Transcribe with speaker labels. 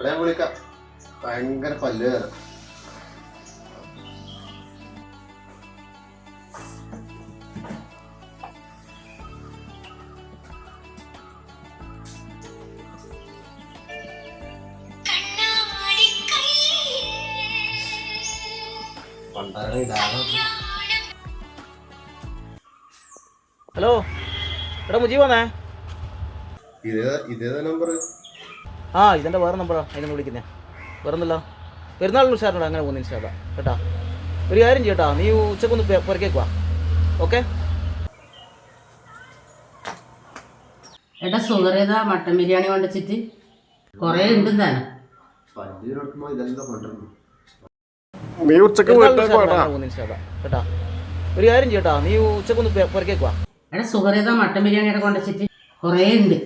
Speaker 1: ഞാൻ വിളിക്കാം. ഭയങ്കര പല്ല് വേദന.
Speaker 2: ഹലോ എടാ മുജീബ് വന്നേ.
Speaker 1: ഇതേതാ നമ്പർ?
Speaker 2: ആ ഇതെൻ്റെ വേറെ നമ്പറാണ്, അതിനൊന്ന് വിളിക്കുന്നേ. വേറൊന്നുമില്ല, പെരുന്നാളിന് ഉഷാറിനോട് അങ്ങനെ പോകുന്ന ഇൻഷാ അല്ലാഹ് കേട്ടാ. ഒരു കാര്യം ചെയ്യട്ടാ, നീ ഉച്ചക്കൊന്ന് പുറക്കേക്കുവാ. ഓക്കെ.
Speaker 3: എടാ സുഗറേതാ മട്ടൻ ബിരിയാണി കൊണ്ടുവച്ചിട്ട് കൊറേ ഉണ്ട് താനും.
Speaker 1: നീ ഉച്ചക്ക്
Speaker 2: കേട്ടാ. ഒരു കാര്യം ചെയ്യട്ടാ, നീ ഉച്ചക്കൊന്ന് പുറക്കേക്കുവാ.
Speaker 3: എടാ സുഗറേതാ മട്ടൻ ബിരിയാണിയുടെ കൊണ്ടുവച്ചിട്ട് കൊറേ ഉണ്ട്.